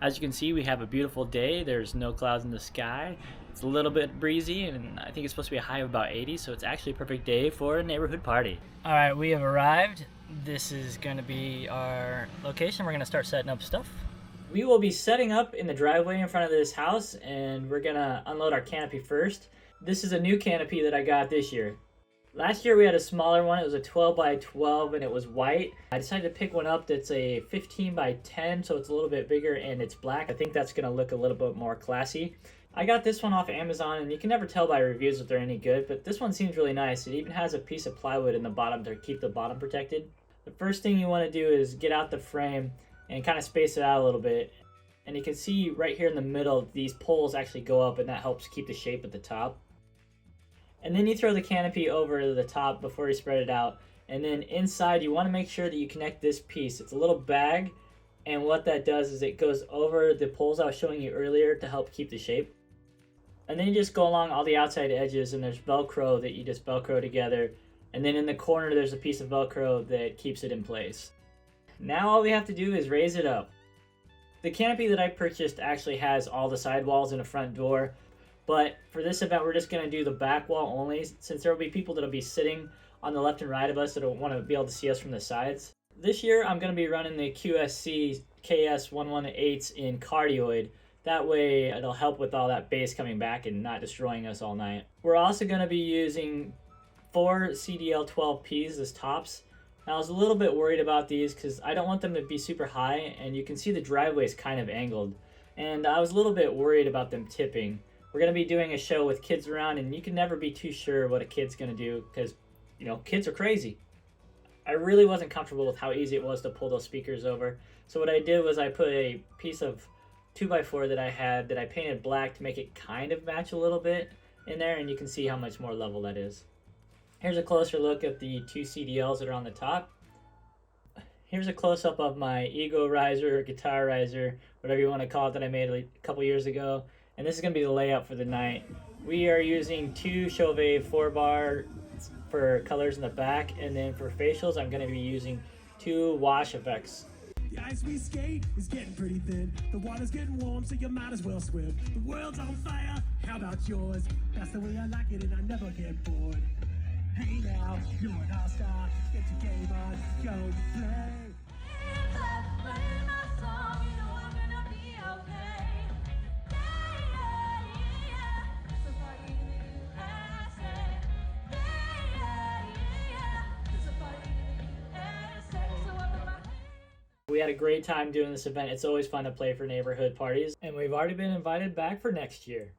As you can see, we have a beautiful day. There's no clouds in the sky. It's a little bit breezy, and I think it's supposed to be a high of about 80, so it's actually a perfect day for a neighborhood party. All right, we have arrived. This is going to be our location. We're going to start setting up stuff. We will be setting up in the driveway in front of this house, and we're going to unload our canopy first. This is a new canopy that I got this year. Last year we had a smaller one. It was a 12 by 12 and it was white. I decided to pick one up that's a 15 by 10, so it's a little bit bigger and it's black. I think that's going to look a little bit more classy. I got this one off Amazon, and you can never tell by reviews if they're any good, but this one seems really nice. It even has a piece of plywood in the bottom to keep the bottom protected. The first thing you want to do is get out the frame and kind of space it out a little bit. And you can see right here in the middle, these poles actually go up, and that helps keep the shape at the top. And then you throw the canopy over the top before you spread it out. And then inside, you want to make sure that you connect this piece. It's a little bag, and what that does is it goes over the poles I was showing you earlier to help keep the shape. And then you just go along all the outside edges, and there's Velcro that you just Velcro together. And then in the corner, there's a piece of Velcro that keeps it in place. Now all we have to do is raise it up. The canopy that I purchased actually has all the sidewalls and a front door. But for this event, we're just going to do the back wall only, since there will be people that will be sitting on the left and right of us that don't want to be able to see us from the sides. This year, I'm going to be running the Qsc KS118 in cardioid. That way, it'll help with all that base coming back and not destroying us all night. We're also going to be using 4 CDL 12Ps as tops. Now, I was a little bit worried about these because I don't want them to be super high, and you can see the driveway is kind of angled. And I was a little bit worried about them tipping. We're going to be doing a show with kids around, and you can never be too sure what a kid's going to do because, you know, kids are crazy. I really wasn't comfortable with how easy it was to pull those speakers over. So what I did was I put a piece of 2x4 that I had that I painted black to make it kind of match a little bit in there, and you can see how much more level that is. Here's a closer look at the 2 CDLs that are on the top. Here's a close-up of my ego riser or guitar riser, whatever you want to call it, that I made a couple years ago. And this is going to be the layout for the night. We are using 2 CHAUVET 4-bar for colors in the back, and then for facials, I'm going to be using 2 wash effects. The ice we skate is getting pretty thin. The water's getting warm, so you might as well swim. The world's on fire, how about yours? That's the way I like it, and I never get bored. Hey now, you're an all-star. Get your game on, go play. We had a great time doing this event. It's always fun to play for neighborhood parties, and we've already been invited back for next year.